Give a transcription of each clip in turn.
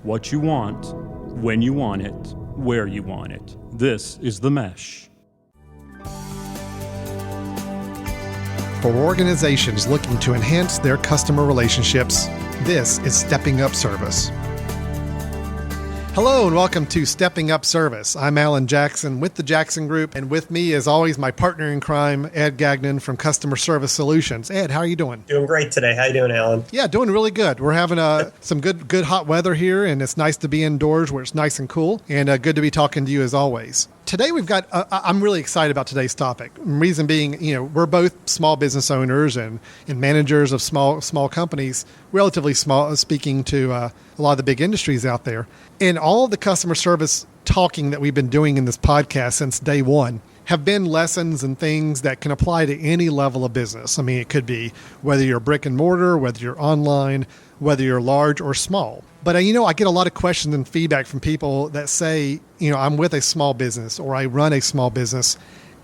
what you want, when you want it, where you want it. This is The Mesh. For organizations looking to enhance their customer relationships, this is Stepping Up Service. Hello and welcome to Stepping Up Service. I'm Alan Jackson with the Jackson Group, and with me, as always, my partner in crime, Ed Gagnon from Customer Service Solutions. Ed, how are you doing? Doing great today. How you doing, Alan? Yeah, doing really good. We're having some good hot weather here, and it's nice to be indoors where it's nice and cool, and good to be talking to you as always. Today we've got, I'm really excited about today's topic. Reason being, we're both small business owners and managers of small companies, relatively small, speaking to a lot of the big industries out there. And all of the customer service talking that we've been doing in this podcast since day one have been lessons and things that can apply to any level of business. I mean, it could be whether you're brick and mortar, whether you're online, whether you're large or small. But, I get a lot of questions and feedback from people that say, I'm with a small business or I run a small business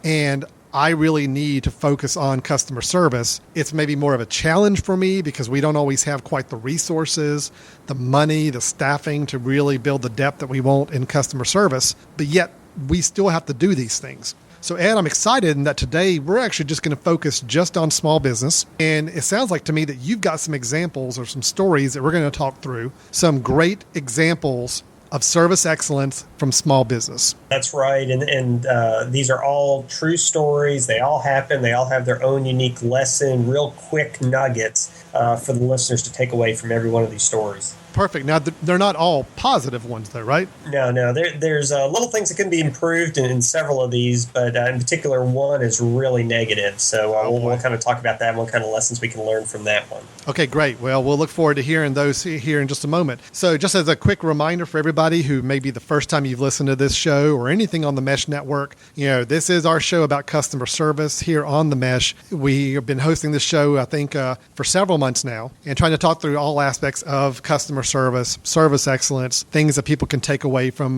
and I really need to focus on customer service. It's maybe more of a challenge for me because we don't always have quite the resources, the money, the staffing to really build the depth that we want in customer service. But yet we still have to do these things. So, Ed, I'm excited in that today we're actually just going to focus just on small business. And it sounds like to me that you've got some examples or some stories that we're going to talk through, some great examples of service excellence from small business. That's right. And these are all true stories. They all happen. They all have their own unique lesson, real quick nuggets for the listeners to take away from every one of these stories. Perfect. Now, they're not all positive ones, though, right? No. There's little things that can be improved in several of these, but in particular, one is really negative. So we'll kind of talk about that and what kind of lessons we can learn from that one. Okay, great. Well, we'll look forward to hearing those here in just a moment. So just as a quick reminder for everybody who may be the first time you've listened to this show or anything on the Mesh Network, this is our show about customer service here on the Mesh. We have been hosting this show, I think, for several months now and trying to talk through all aspects of customer service excellence, things that people can take away from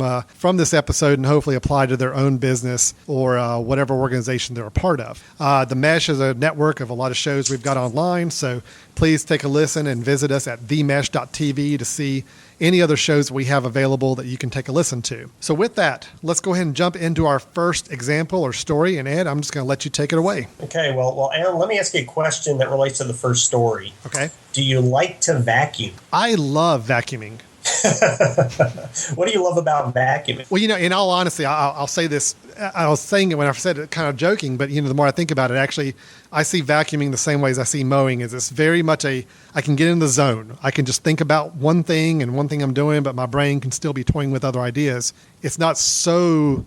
this episode and hopefully apply to their own business or whatever organization they're a part of. The Mesh is a network of a lot of shows we've got online, so please take a listen and visit us at themesh.tv to see any other shows we have available that you can take a listen to. So with that, let's go ahead and jump into our first example or story. And Ed, I'm just going to let you take it away. Okay, well, Alan, let me ask you a question that relates to the first story. Okay. Do you like to vacuum? I love vacuuming. What do you love about vacuuming? Well, in all honesty, I'll say this. I was saying it when I said it kind of joking, but, the more I think about it, actually, I see vacuuming the same way as I see mowing. Is it's very much I can get in the zone. I can just think about one thing and one thing I'm doing, but my brain can still be toying with other ideas. It's not so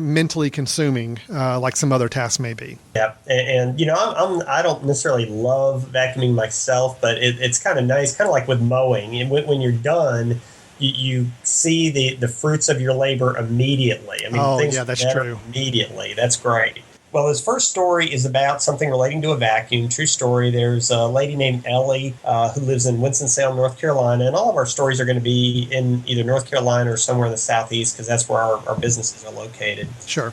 mentally consuming like some other tasks may be. Yeah, and I don't necessarily love vacuuming myself, but it's kind of nice, kind of like with mowing. And when you're done, you see the fruits of your labor immediately. I mean, things that's true. Immediately, that's great. Well, his first story is about something relating to a vacuum. True story. There's a lady named Ellie who lives in Winston-Salem, North Carolina, and all of our stories are going to be in either North Carolina or somewhere in the southeast because that's where our businesses are located. Sure.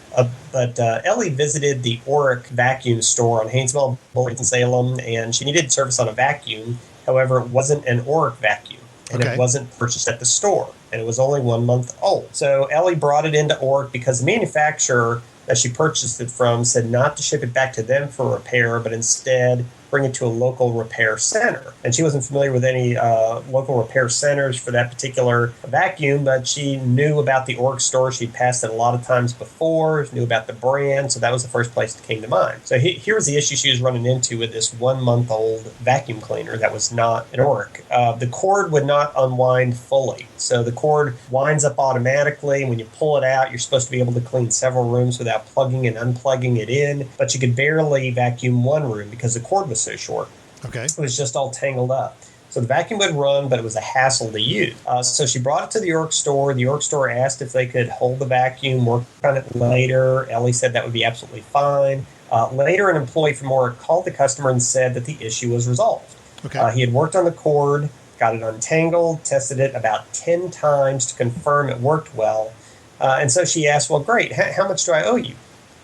But Ellie visited the Oric vacuum store on Haynesville, Winston-Salem, and she needed service on a vacuum. However, it wasn't an Oric vacuum, and It wasn't purchased at the store, and it was only 1 month old. So Ellie brought it into Oric because the manufacturer that she purchased it from said not to ship it back to them for repair, but instead bring it to a local repair center. And she wasn't familiar with any local repair centers for that particular vacuum, but she knew about the Oric store. She'd passed it a lot of times before, knew about the brand, so that was the first place that came to mind. So here was the issue she was running into with this 1 month old vacuum cleaner that was not an Oric. The cord would not unwind fully. So the cord winds up automatically. When you pull it out, you're supposed to be able to clean several rooms without plugging and unplugging it in, but you could barely vacuum one room because the cord was so short. Okay. It was just all tangled up. So the vacuum would run, but it was a hassle to use. So she brought it to the Oric store. The Oric store asked if they could hold the vacuum, work on it later. Ellie said that would be absolutely fine. Later, an employee from Oric called the customer and said that the issue was resolved. Okay. He had worked on the cord, got it untangled, tested it about 10 times to confirm it worked well. And so she asked, well, great, how much do I owe you?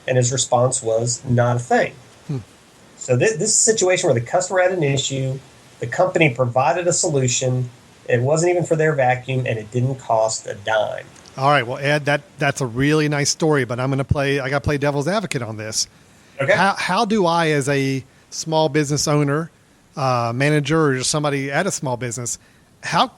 And his response was, not a thing. So this is a situation where the customer had an issue, the company provided a solution, It wasn't even for their vacuum, and it didn't cost a dime. All right. Well, Ed, that's a really nice story, but I got to play devil's advocate on this. Okay. How do I, as a small business owner, manager, or just somebody at a small business, how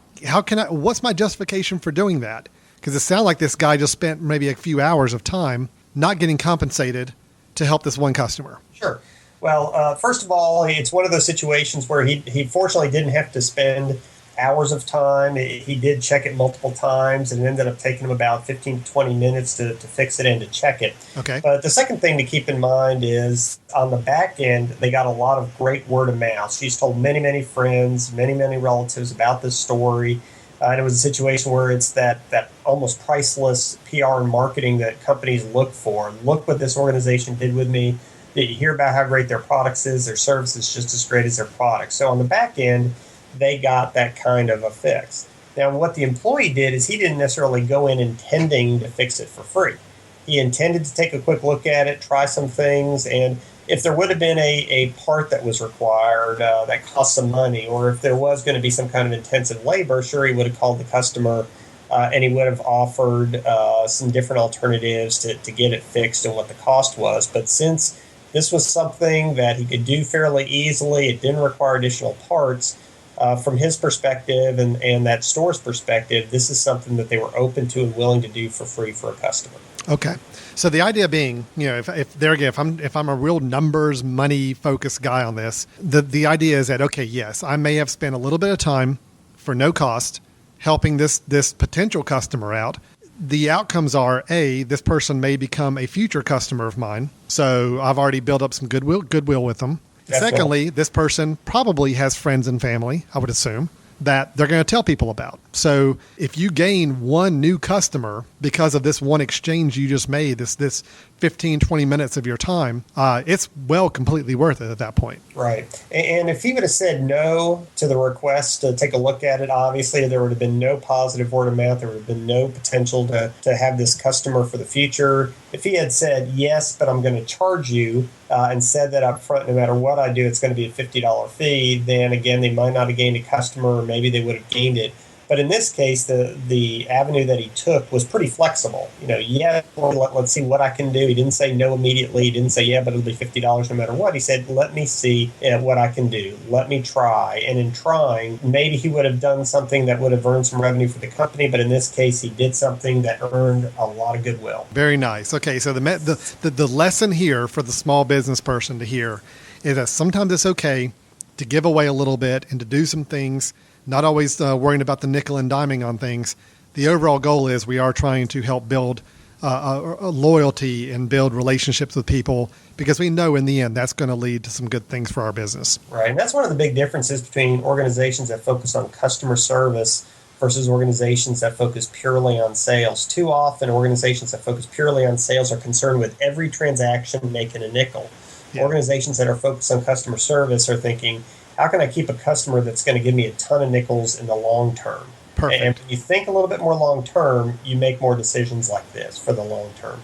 can I, what's my justification for doing that? Because it sounds like this guy just spent maybe a few hours of time not getting compensated to help this one customer. Sure. Well, first of all, it's one of those situations where he fortunately didn't have to spend hours of time. He did check it multiple times, and it ended up taking him about 15 to 20 minutes to fix it and to check it. Okay. But the second thing to keep in mind is on the back end, they got a lot of great word of mouth. She's told many, many friends, many, many relatives about this story. And it was a situation where it's that almost priceless PR and marketing that companies look for. Look what this organization did with me. You hear about how great their products is, their service is just as great as their product. So on the back end, they got that kind of a fix. Now, what the employee did is he didn't necessarily go in intending to fix it for free. He intended to take a quick look at it, try some things, and if there would have been a part that was required that cost some money, or if there was going to be some kind of intensive labor, sure, he would have called the customer and he would have offered some different alternatives to get it fixed and what the cost was. But since this was something that he could do fairly easily, it didn't require additional parts, from his perspective and that store's perspective, this is something that they were open to and willing to do for free for a customer. Okay. So the idea being, if I'm a real numbers, money focused guy on this, the idea is that, okay, yes, I may have spent a little bit of time for no cost helping this potential customer out. The outcomes are, A, this person may become a future customer of mine. So I've already built up some goodwill with them. That's Secondly, this person probably has friends and family, I would assume, that they're going to tell people about. So if you gain one new customer because of this one exchange you just made, this 15, 20 minutes of your time, it's completely worth it at that point. Right. And if he would have said no to the request to take a look at it, obviously there would have been no positive word of mouth. There would have been no potential to have this customer for the future. If he had said, yes, but I'm going to charge you, and said that up front, no matter what I do, it's going to be a $50 fee, then again, they might not have gained a customer, or maybe they would have gained it. But in this case, the avenue that he took was pretty flexible. Let's see what I can do. He didn't say no immediately. He didn't say, yeah, but it'll be $50 no matter what. He said, let me see what I can do. Let me try. And in trying, maybe he would have done something that would have earned some revenue for the company. But in this case, he did something that earned a lot of goodwill. Very nice. Okay, so the lesson here for the small business person to hear is that sometimes it's okay to give away a little bit and to do some things, not always worrying about the nickel and diming on things. The overall goal is we are trying to help build a loyalty and build relationships with people, because we know in the end that's going to lead to some good things for our business. Right, and that's one of the big differences between organizations that focus on customer service versus organizations that focus purely on sales. Too often, organizations that focus purely on sales are concerned with every transaction making a nickel. Yeah. Organizations that are focused on customer service are thinking, how can I keep a customer that's going to give me a ton of nickels in the long term? Perfect. And when you think a little bit more long term, you make more decisions like this for the long term.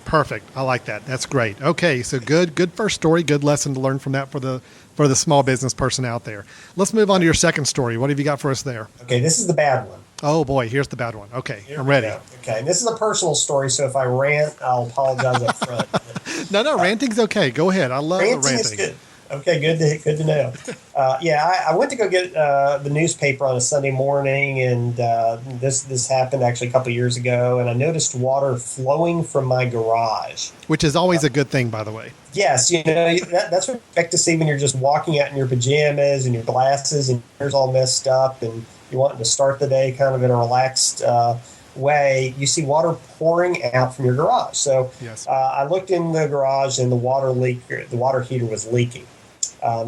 Perfect. I like that. That's great. Okay, so good first story. Good lesson to learn from that for the small business person out there. Let's move on to your second story. What have you got for us there? Okay, this is the bad one. Oh boy, here's the bad one. Okay, I'm ready. Okay, and this is a personal story, so if I rant, I'll apologize up front. No, ranting's okay. Go ahead. I love ranting. Is good. Okay, good to know. I went to go get the newspaper on a Sunday morning, and this happened actually a couple years ago, and I noticed water flowing from my garage. Which is always a good thing, by the way. Yes, that's what you expect to see when you're just walking out in your pajamas and your glasses and your hair's all messed up, and you're wanting to start the day kind of in a relaxed way. You see water pouring out from your garage. So yes. I looked in the garage, and the water heater was leaking.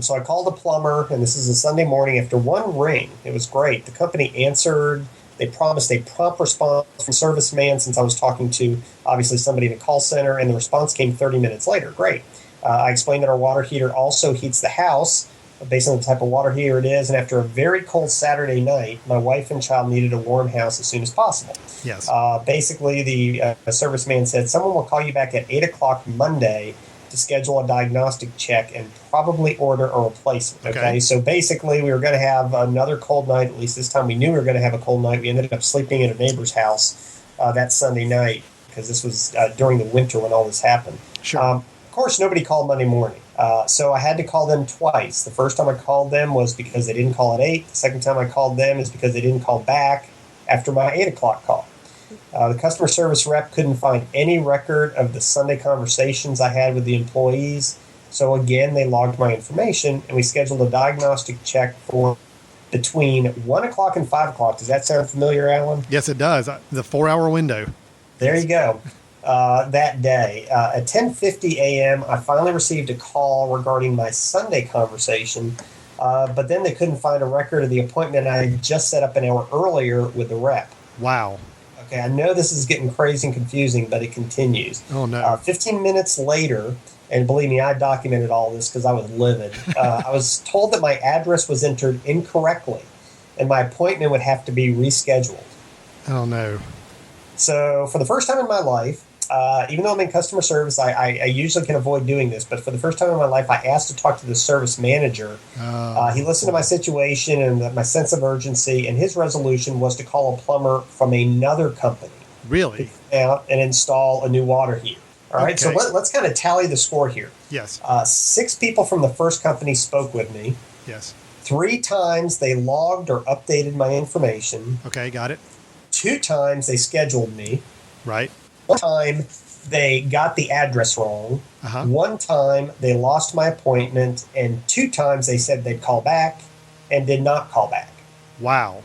So I called a plumber, and this is a Sunday morning. After one ring, it was great. The company answered. They promised a prompt response from serviceman, since I was talking to, obviously, somebody in the call center, and the response came 30 minutes later. Great. I explained that our water heater also heats the house based on the type of water heater it is, and after a very cold Saturday night, my wife and child needed a warm house as soon as possible. Yes. Basically, the serviceman said, someone will call you back at 8 o'clock Monday to schedule a diagnostic check and probably order a replacement. Okay. So basically, we were going to have another cold night. At least this time we knew we were going to have a cold night. We ended up sleeping at a neighbor's house that Sunday night because this was during the winter when all this happened. Sure. Of course, nobody called Monday morning. So I had to call them twice. The first time I called them was because they didn't call at 8. The second time I called them is because they didn't call back after my 8 o'clock call. The customer service rep couldn't find any record of the Sunday conversations I had with the employees. So again, they logged my information, and we scheduled a diagnostic check for between 1 o'clock and 5 o'clock. Does that sound familiar, Alan? Yes, it does. The 4-hour window. There you go. That day. At 10:50 a.m., I finally received a call regarding my Sunday conversation, but then they couldn't find a record of the appointment I had just set up an hour earlier with the rep. Wow. Okay, I know this is getting crazy and confusing, but it continues. Oh, no. 15 minutes later, and believe me, I documented all this because I was livid. I was told that my address was entered incorrectly, and my appointment would have to be rescheduled. Oh, no. So for the first time in my life, even though I'm in customer service, I usually can avoid doing this, but for the first time in my life, I asked to talk to the service manager. He listened to my situation and my sense of urgency, and his resolution was to call a plumber from another company. Really? To come out and install a new water heater. All right, Okay. so let's kind of tally the score here. Yes. 6 people from the first company spoke with me. Yes. 3 times they logged or updated my information. Okay, got it. 2 times they scheduled me. Right. 1 time they got the address wrong. 1 time they lost my appointment, and 2 times they said they'd call back and did not call back. Wow.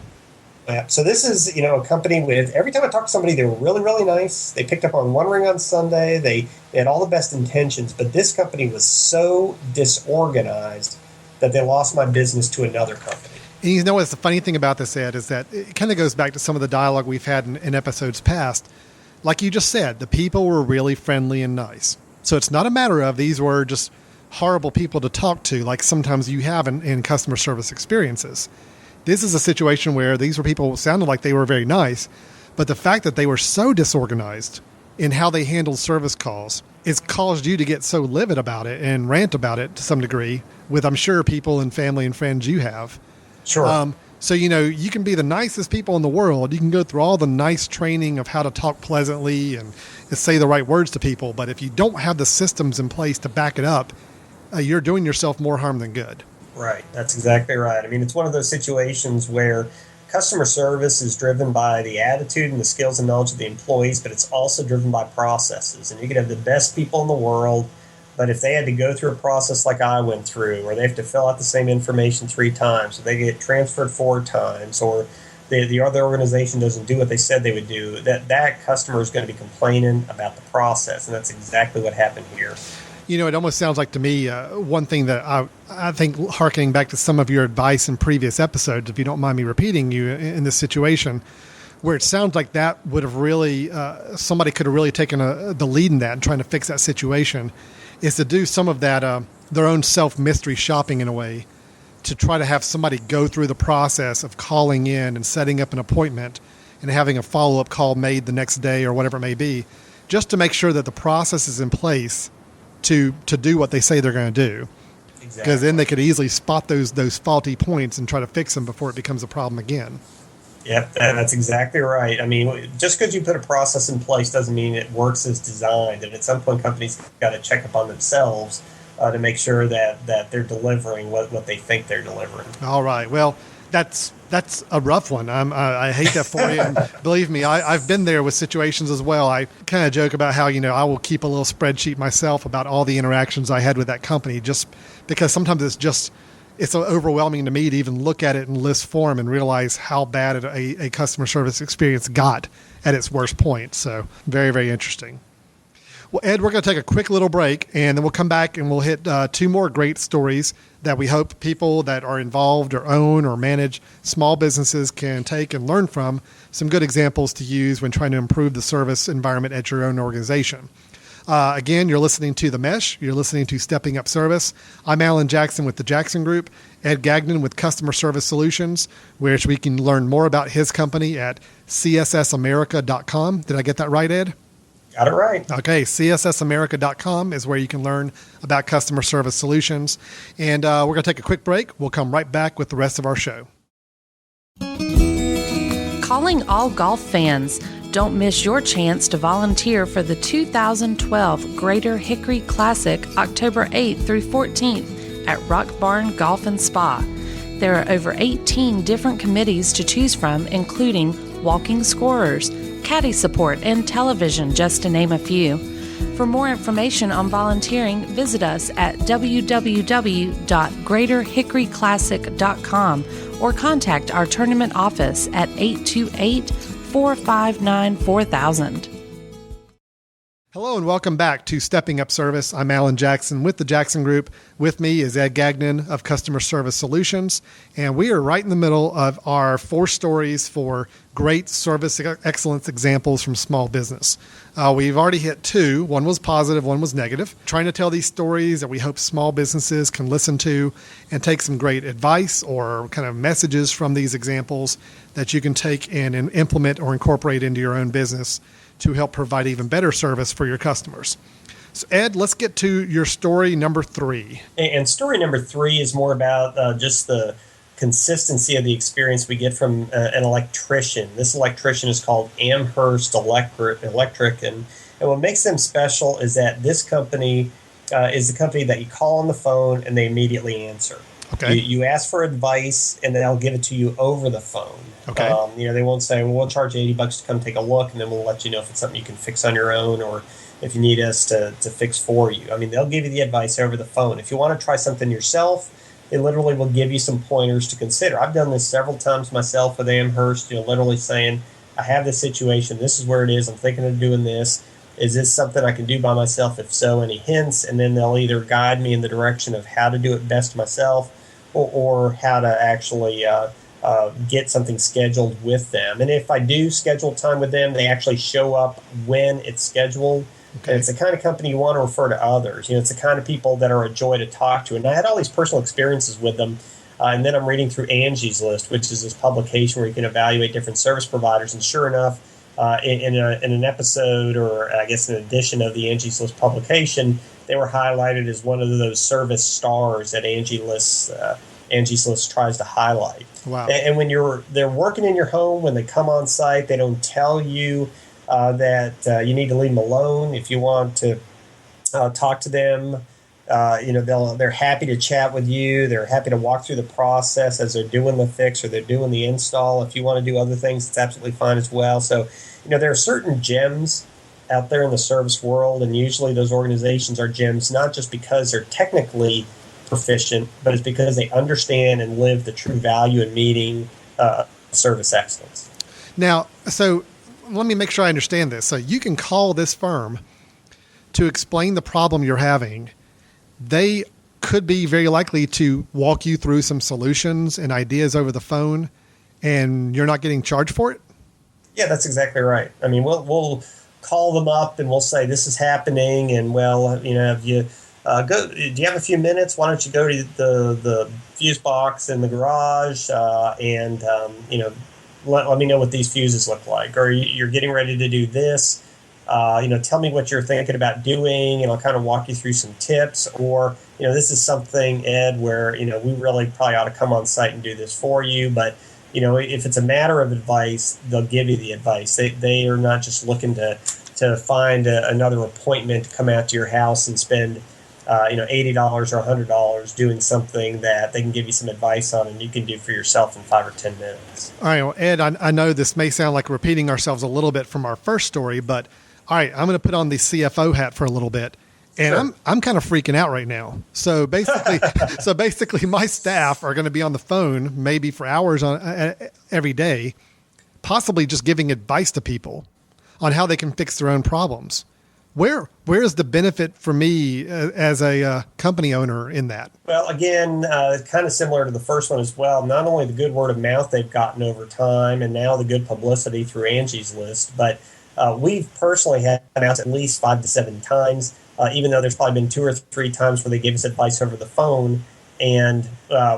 So this is, a company with, every time I talk to somebody, they were really, really nice. They picked up on one ring on Sunday. They had all the best intentions, but this company was so disorganized that they lost my business to another company. And you know what's the funny thing about this, Ed, is that it kind of goes back to some of the dialogue we've had in episodes past. Like you just said, the people were really friendly and nice. So it's not a matter of these were just horrible people to talk to, like sometimes you have in customer service experiences. This is a situation where these were people who sounded like they were very nice, but the fact that they were so disorganized in how they handled service calls, it's caused you to get so livid about it and rant about it to some degree with, I'm sure, people and family and friends you have. Sure. So, you can be the nicest people in the world. You can go through all the nice training of how to talk pleasantly and say the right words to people. But if you don't have the systems in place to back it up, you're doing yourself more harm than good. Right. That's exactly right. I mean, it's one of those situations where customer service is driven by the attitude and the skills and knowledge of the employees, but it's also driven by processes. And you could have the best people in the world, but if they had to go through a process like I went through, or they have to fill out the same information 3 times, or they get transferred 4 times, or the other organization doesn't do what they said they would do, that customer is going to be complaining about the process. And that's exactly what happened here. It almost sounds like to me, one thing that I think, hearkening back to some of your advice in previous episodes, if you don't mind me repeating you in this situation, where it sounds like that would have really, somebody could have really taken the lead in that and trying to fix that situation, is to do some of that, their own self-mystery shopping in a way, to try to have somebody go through the process of calling in and setting up an appointment and having a follow-up call made the next day or whatever it may be, just to make sure that the process is in place to do what they say they're going to do. Exactly. Because then they could easily spot those faulty points and try to fix them before it becomes a problem again. Yep, that's exactly right. I mean, just because you put a process in place doesn't mean it works as designed. And at some point, companies got to check up on themselves to make sure that they're delivering what they think they're delivering. All right. Well, that's a rough one. I hate that for you. And believe me, I've been there with situations as well. I kind of joke about how, I will keep a little spreadsheet myself about all the interactions I had with that company, just because sometimes it's overwhelming to me to even look at it in list form and realize how bad a customer service experience got at its worst point. So very, very interesting. Well, Ed, we're going to take a quick little break, and then we'll come back and we'll hit 2 more great stories that we hope people that are involved or own or manage small businesses can take and learn from, some good examples to use when trying to improve the service environment at your own organization. Again, you're listening to The Mesh. You're listening to Stepping Up Service. I'm Alan Jackson with the Jackson Group, Ed Gagnon with Customer Service Solutions, which we can learn more about his company at cssamerica.com. Did I get that right, Ed? Got it right. Okay, CSSAmerica.com is where you can learn about customer service solutions. And we're going to take a quick break. We'll come right back with the rest of our show. Calling all golf fans. Don't miss your chance to volunteer for the 2012 Greater Hickory Classic, October 8th through 14th at Rock Barn Golf and Spa. There are over 18 different committees to choose from, including walking scorers, caddy support, and television, just to name a few. For more information on volunteering, visit us at www.greaterhickoryclassic.com or contact our tournament office at 828-459-4000. Hello and welcome back to Stepping Up Service. I'm Alan Jackson with the Jackson Group. With me is Ed Gagnon of Customer Service Solutions, and we are right in the middle of our 4 stories for great service excellence examples from small business. We've already hit 2. One was positive, one was negative. Trying to tell these stories that we hope small businesses can listen to and take some great advice or kind of messages from these examples that you can take and implement or incorporate into your own business to help provide even better service for your customers. So Ed, let's get to your story number 3. And story number 3 is more about just the consistency of the experience we get from an electrician. This electrician is called Amherst Electric, and what makes them special is that this company is the company that you call on the phone and they immediately answer. Okay. You ask for advice, and they'll give it to you over the phone. Okay. They won't say, well, we'll charge you $80 to come take a look, and then we'll let you know if it's something you can fix on your own or if you need us to fix for you. I mean, they'll give you the advice over the phone. If you want to try something yourself, they literally will give you some pointers to consider. I've done this several times myself with Amherst, literally saying, I have this situation. This is where it is. I'm thinking of doing this. Is this something I can do by myself? If so, any hints? And then they'll either guide me in the direction of how to do it best myself or how to actually get something scheduled with them. And if I do schedule time with them, they actually show up when it's scheduled. Okay. And it's the kind of company you want to refer to others. It's the kind of people that are a joy to talk to. And I had all these personal experiences with them. And then I'm reading through Angie's List, which is this publication where you can evaluate different service providers. And sure enough, in an episode, or I guess an edition of the Angie's List publication, they were highlighted as one of those service stars that Angie's List tries to highlight. Wow. And when they're working in your home, when they come on site, they don't tell you that you need to leave them alone. If you want to talk to them, they're happy to chat with you. They're happy to walk through the process as they're doing the fix or they're doing the install. If you want to do other things, it's absolutely fine as well. So, there are certain gems out there in the service world, and usually those organizations are gems not just because they're technically proficient, but it's because they understand and live the true value in meeting service excellence. Now, so let me make sure I understand this. So you can call this firm to explain the problem you're having. They could be very likely to walk you through some solutions and ideas over the phone, and you're not getting charged for it? Yeah, that's exactly right. I mean, we'll call them up and we'll say this is happening, and have you do you have a few minutes? Why don't you go to the fuse box in the garage and let me know what these fuses look like, or you're getting ready to do this. Tell me what you're thinking about doing, and I'll kind of walk you through some tips. Or, this is something, Ed, where, we really probably ought to come on site and do this for you. But, if it's a matter of advice, they'll give you the advice. They are not just looking to find another appointment to come out to your house and spend, $80 or $100 doing something that they can give you some advice on and you can do for yourself in 5 or 10 minutes. All right, well, Ed, I know this may sound like repeating ourselves a little bit from our first story, but all right, I'm going to put on the CFO hat for a little bit, and sure. I'm kind of freaking out right now. So basically, my staff are going to be on the phone maybe for hours every day, possibly just giving advice to people on how they can fix their own problems. Where is the benefit for me as a company owner in that? Well, again, kind of similar to the first one as well. Not only the good word of mouth they've gotten over time, and now the good publicity through Angie's List, but we've personally had announced at least 5 to 7 times, even though there's probably been 2 or 3 times where they gave us advice over the phone, and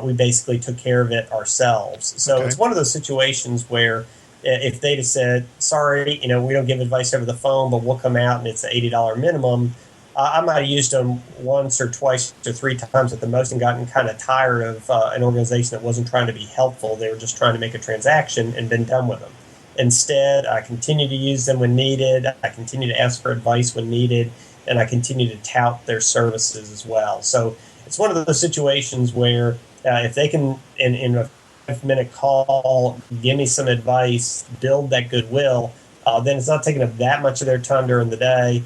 we basically took care of it ourselves. So It's one of those situations where if they'd have said, sorry, we don't give advice over the phone, but we'll come out and it's an $80 minimum, I might have used them once or twice or three times at the most and gotten kind of tired of an organization that wasn't trying to be helpful. They were just trying to make a transaction and been done with them. Instead, I continue to use them when needed. I continue to ask for advice when needed, and I continue to tout their services as well. So it's one of those situations where if they can, in a 5-minute call, give me some advice, build that goodwill, then it's not taking up that much of their time during the day.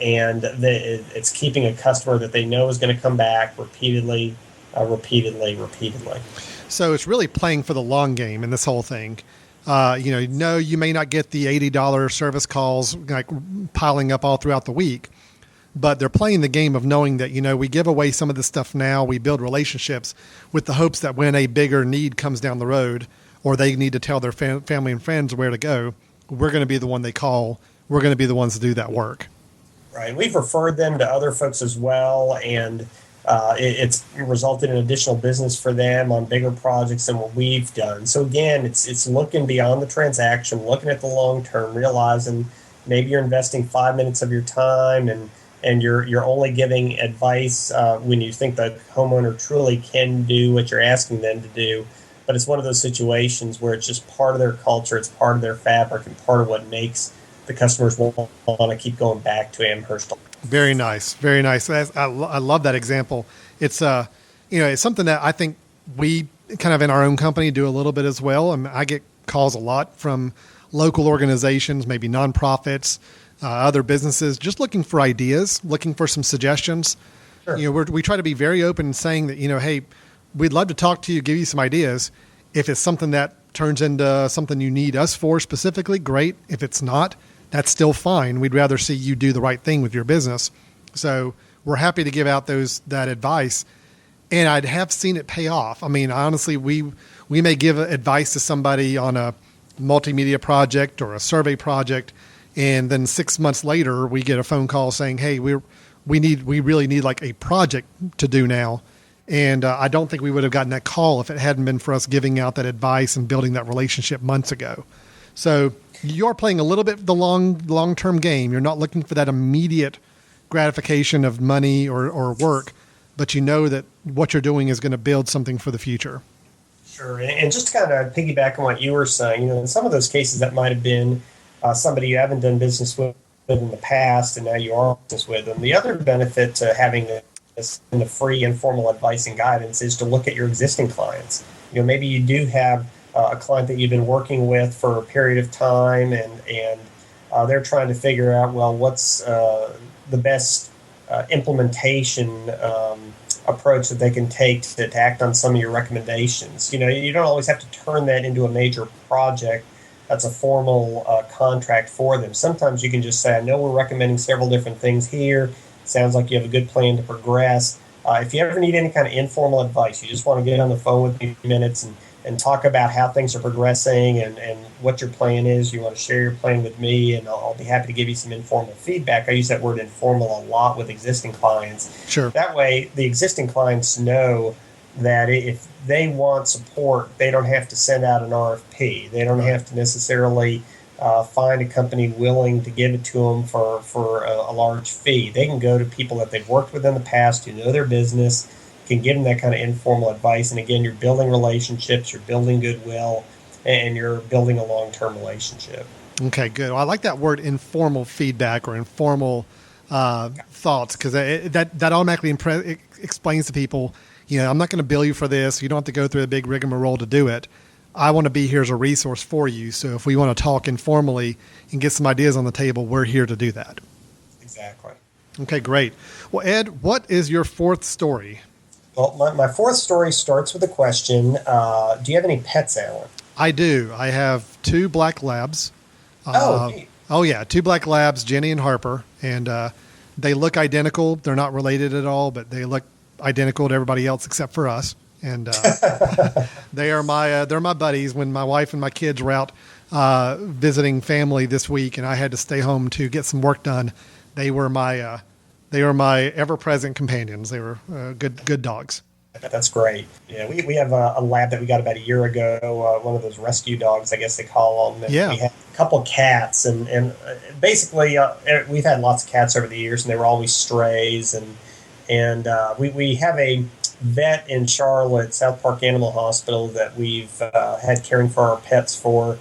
And it's keeping a customer that they know is going to come back repeatedly. So it's really playing for the long game in this whole thing. You may not get the $80 service calls like piling up all throughout the week, but they're playing the game of knowing that, we give away some of this stuff now. We build relationships with the hopes that when a bigger need comes down the road or they need to tell their family and friends where to go, we're going to be the one they call. We're going to be the ones to do that work. Right. We've referred them to other folks as well, and it's resulted in additional business for them on bigger projects than what we've done. So again, it's looking beyond the transaction, looking at the long term, realizing maybe you're investing 5 minutes of your time and you're only giving advice when you think the homeowner truly can do what you're asking them to do. But it's one of those situations where it's just part of their culture, it's part of their fabric, and part of what makes the customers want to keep going back to Amherst. Very nice. Very nice. I love that example. It's it's something that I think we kind of in our own company do a little bit as well. I get calls a lot from local organizations, maybe nonprofits, other businesses, just looking for ideas, looking for some suggestions. Sure. We try to be very open in saying that, hey, we'd love to talk to you, give you some ideas. If it's something that turns into something you need us for specifically, great. If it's not, that's still fine. We'd rather see you do the right thing with your business. So we're happy to give out that advice. And I'd have seen it pay off. I mean, honestly, we may give advice to somebody on a multimedia project or a survey project, and then 6 months later we get a phone call saying, hey, we really need like a project to do now. And I don't think we would have gotten that call if it hadn't been for us giving out that advice and building that relationship months ago. So you're playing a little bit the long-term game. You're not looking for that immediate gratification of money or work, but you know that what you're doing is going to build something for the future. Sure. And just to kind of piggyback on what you were saying, in some of those cases that might have been somebody you haven't done business with in the past and now you are in business with them. The other benefit to having this in the free informal advice and guidance is to look at your existing clients. Maybe you do have a client that you've been working with for a period of time and they're trying to figure out, well, what's the best implementation approach that they can take to act on some of your recommendations. You don't always have to turn that into a major project that's a formal contract for them. Sometimes you can just say, I know we're recommending several different things here. Sounds like you have a good plan to progress. If you ever need any kind of informal advice, you just want to get on the phone with me a few minutes and talk about how things are progressing and what your plan is. You want to share your plan with me, and I'll be happy to give you some informal feedback. I use that word informal a lot with existing clients. Sure. That way, the existing clients know that if they want support, they don't have to send out an RFP. They don't have to necessarily find a company willing to give it to them for a large fee. They can go to people that they've worked with in the past who know their business, can give them that kind of informal advice. And again, you're building relationships, you're building goodwill, and you're building a long-term relationship. Okay, good. Well, I like that word informal feedback or informal thoughts, because that automatically explains to people, I'm not going to bill you for this. You don't have to go through a big rigmarole to do it. I want to be here as a resource for you. So if we want to talk informally and get some ideas on the table, we're here to do that. Exactly. Okay, great. Well, Ed, what is your fourth story? Well, my fourth story starts with a question. Do you have any pets, Alan? I do. I have 2 black labs. Neat. Oh, yeah. 2 black labs, Jenny and Harper. And they look identical. They're not related at all, but they look identical to everybody else except for us. And they're my buddies. When my wife and my kids were out visiting family this week, and I had to stay home to get some work done, they were my ever-present companions. They were good dogs. That's great. Yeah, we have a lab that we got about a year ago, one of those rescue dogs, I guess they call them. And Yeah. we had a couple cats, and basically we've had lots of cats over the years, and they were always strays. And we have a vet in Charlotte, South Park Animal Hospital, that we've had caring for our pets for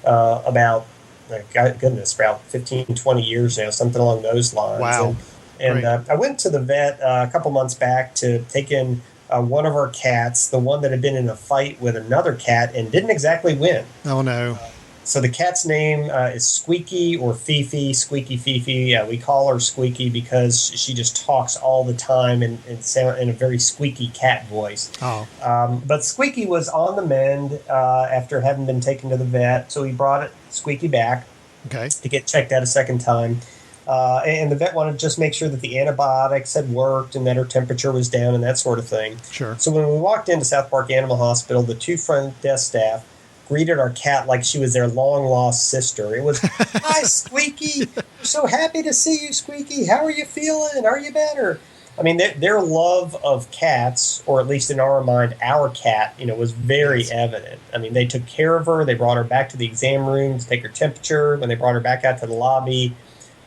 about, about 15, 20 years now, something along those lines. Wow. And I went to the vet a couple months back to take in one of our cats, the one that had been in a fight with another cat and didn't exactly win. Oh, no. So the cat's name is Squeaky or Fifi, Squeaky Fifi. We call her Squeaky because she just talks all the time and sound in a very squeaky cat voice. Oh. But Squeaky was on the mend after having been taken to the vet, so we brought Squeaky back to get checked out a second time. And the vet wanted to just make sure that the antibiotics had worked and that her temperature was down and that sort of thing. Sure. So when we walked into South Park Animal Hospital, the two front desk staff greeted our cat like she was their long-lost sister. It was, "Hi, Squeaky. We're so happy to see you, Squeaky. How are you feeling? Are you better?" I mean, their love of cats, or at least in our mind, our cat, was very evident. I mean, they took care of her. They brought her back to the exam room to take her temperature. When they brought her back out to the lobby,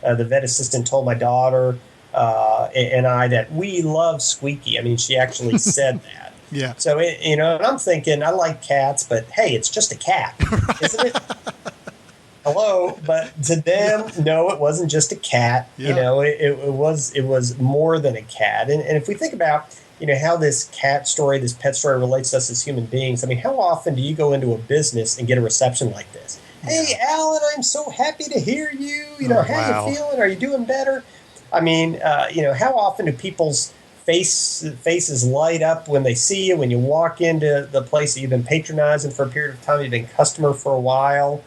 the vet assistant told my daughter and I that we love Squeaky. I mean, she actually said that. Yeah. So, and I'm thinking, I like cats, but hey, it's just a cat, isn't it? Hello. But to them, no, it wasn't just a cat. Yeah. It was more than a cat. And if we think about, how this cat story, this pet story relates to us as human beings, I mean, how often do you go into a business and get a reception like this? "Hey, Alan, I'm so happy to hear you. How you feeling? Are you doing better?" I mean, how often do people's faces light up when they see you, when you walk into the place that you've been patronizing for a period of time, you've been a customer for a while?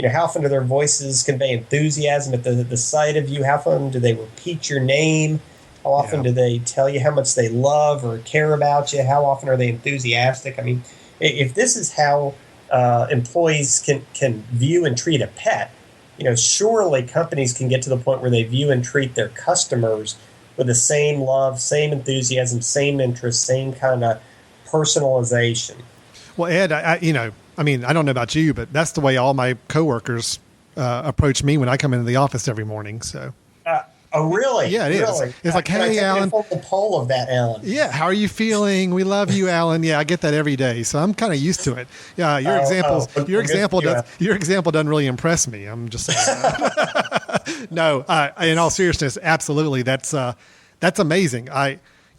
How often do their voices convey enthusiasm at the sight of you? How often do they repeat your name? How often do they tell you how much they love or care about you? How often are they enthusiastic? I mean, if this is how employees can view and treat a pet, surely companies can get to the point where they view and treat their customers with the same love, same enthusiasm, same interest, same kind of personalization. Well, Ed, I don't know about you, but that's the way all my coworkers approach me when I come into the office every morning. So. Oh, really? Yeah, it is. Really? It's like, "Hey, Alan. Can I take a poll of that, Alan? Yeah, how are you feeling? We love you, Alan." Yeah, I get that every day, so I'm kind of used to it. Yeah, your example doesn't really impress me. I'm just saying. No, in all seriousness, absolutely, that's amazing.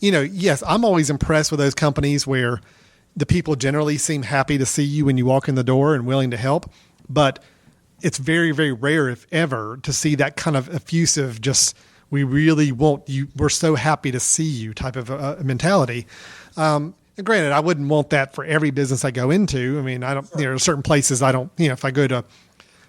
Yes, I'm always impressed with those companies where the people generally seem happy to see you when you walk in the door and willing to help, but it's very, very rare, if ever, to see that kind of effusive, just, "We really want you, we're so happy to see you" type of mentality. And granted, I wouldn't want that for every business I go into. I mean, I don't, there are certain places I don't, if I go to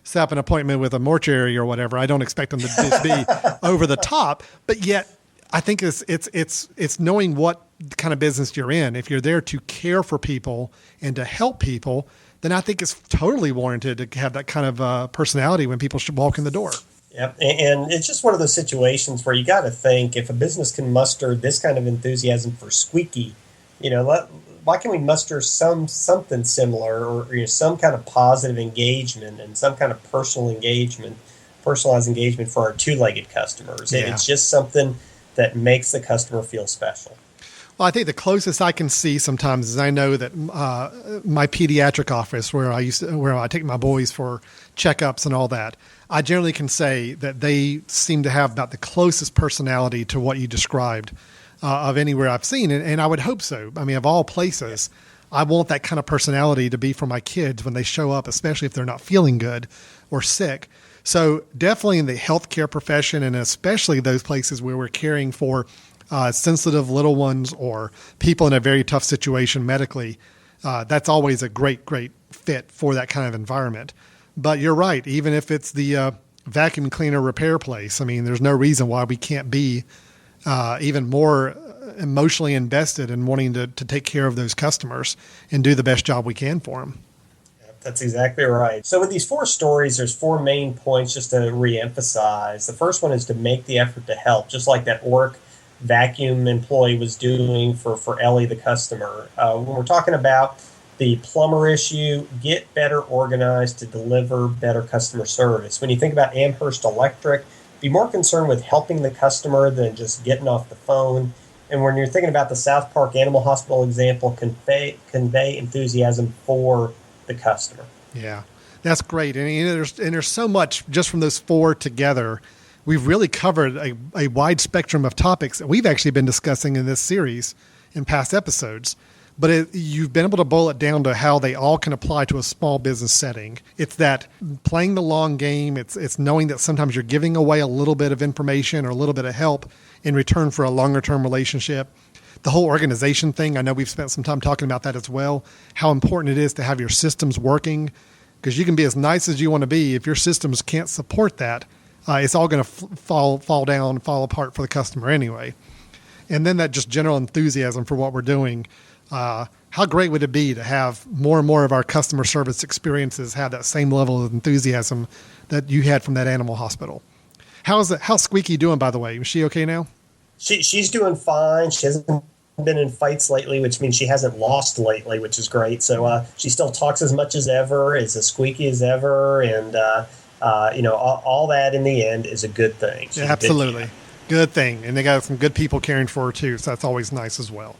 set up an appointment with a mortuary or whatever, I don't expect them to just be over the top. But yet, I think it's knowing what kind of business you're in. If you're there to care for people and to help people, then I think it's totally warranted to have that kind of personality when people should walk in the door. Yep. And it's just one of those situations where you got to think, if a business can muster this kind of enthusiasm for Squeaky, why can we muster something similar, or some kind of positive engagement and some kind of personalized engagement for our two-legged customers? Yeah. It's just something that makes the customer feel special. Well, I think the closest I can see sometimes is I know that my pediatric office, where I take my boys for checkups and all that, I generally can say that they seem to have about the closest personality to what you described of anywhere I've seen, and I would hope so. I mean, of all places, I want that kind of personality to be for my kids when they show up, especially if they're not feeling good or sick. So definitely in the healthcare profession, and especially those places where we're caring for sensitive little ones or people in a very tough situation medically, that's always a great, great fit for that kind of environment. But you're right. Even if it's the vacuum cleaner repair place, I mean, there's no reason why we can't be even more emotionally invested in wanting to take care of those customers and do the best job we can for them. That's exactly right. So with these 4 stories, there's 4 main points just to reemphasize. The first one is to make the effort to help, just like that ORC vacuum employee was doing for Ellie, the customer. When we're talking about the plumber issue, get better organized to deliver better customer service. When you think about Amherst Electric, be more concerned with helping the customer than just getting off the phone. And when you're thinking about the South Park Animal Hospital example, convey enthusiasm for the customer. Yeah, that's great. And there's so much just from those four together. We've really covered a wide spectrum of topics that we've actually been discussing in this series in past episodes. But you've been able to boil it down to how they all can apply to a small business setting. It's that playing the long game. It's knowing that sometimes you're giving away a little bit of information or a little bit of help in return for a longer-term relationship. The whole organization thing, I know we've spent some time talking about that as well, how important it is to have your systems working, because you can be as nice as you want to be. If your systems can't support that, it's all going to fall down, fall apart for the customer anyway. And then that just general enthusiasm for what we're doing. How great would it be to have more and more of our customer service experiences have that same level of enthusiasm that you had from that animal hospital? How's Squeaky doing, by the way? Is she okay now? She's doing fine. She hasn't been in fights lately, which means she hasn't lost lately, which is great. So she still talks as much as ever, is as squeaky as ever, and all that in the end is a good thing. Yeah, absolutely. Good thing. And they got some good people caring for her too, so that's always nice as well.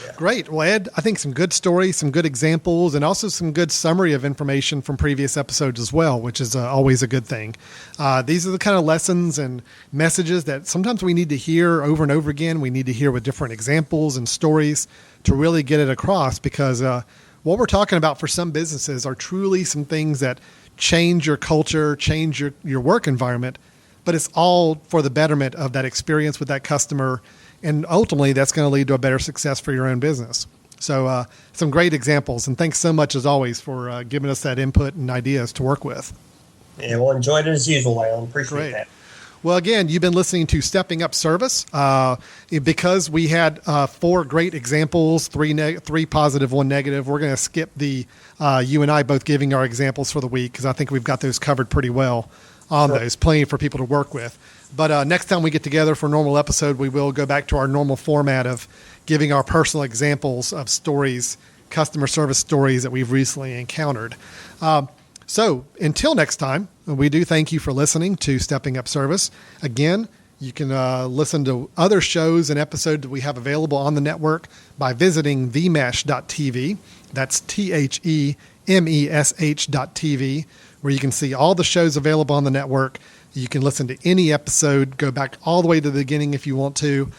Yeah. Great. Well, Ed, I think some good stories, some good examples, and also some good summary of information from previous episodes as well, which is always a good thing. These are the kind of lessons and messages that sometimes we need to hear over and over again. We need to hear with different examples and stories to really get it across, because what we're talking about for some businesses are truly some things that change your culture, change your work environment, but it's all for the betterment of that experience with that customer. And ultimately, that's going to lead to a better success for your own business. So some great examples. And thanks so much, as always, for giving us that input and ideas to work with. Yeah, well, enjoyed it as usual, Alan. Appreciate that. Well, again, you've been listening to Stepping Up Service. Because we had 4 great examples, 3 positive, 1 negative, we're going to skip the you and I both giving our examples for the week, because I think we've got those covered pretty well on those. Plenty for people to work with. But next time we get together for a normal episode, we will go back to our normal format of giving our personal examples of stories, customer service stories that we've recently encountered. So until next time, we do thank you for listening to Stepping Up Service. Again, you can listen to other shows and episodes that we have available on the network by visiting themesh.tv. That's THEMESH.tv, where you can see all the shows available on the network. You can listen to any episode, go back all the way to the beginning if you want to.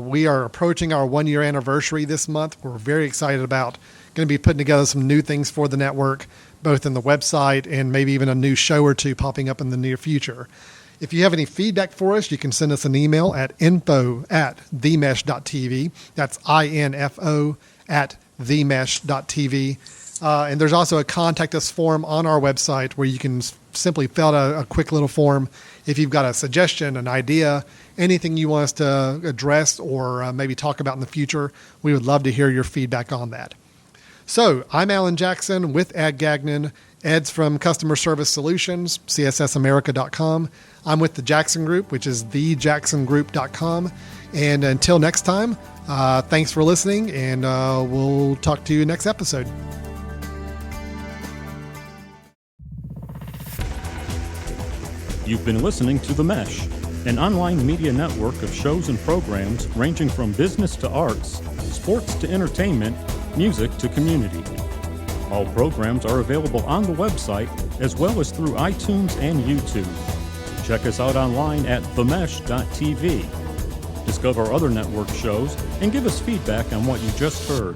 We are approaching our 1-year anniversary this month. We're very excited about going to be putting together some new things for the network, both in the website and maybe even a new show or two popping up in the near future. If you have any feedback for us, you can send us an email at info@themesh.tv. That's info@themesh.tv. And there's also a contact us form on our website where you can simply fill out a quick little form if you've got a suggestion, an idea, anything you want us to address or maybe talk about in the future. We would love to hear your feedback on that. So I'm Alan Jackson with Ed Gagnon. Ed's from Customer Service Solutions, CSSAmerica.com. I'm with the Jackson Group, which is thejacksongroup.com. And until next time, thanks for listening, and we'll talk to you next episode. You've been listening to The Mesh, an online media network of shows and programs ranging from business to arts, sports to entertainment, music to community. All programs are available on the website as well as through iTunes and YouTube. Check us out online at themesh.tv. Discover other network shows and give us feedback on what you just heard.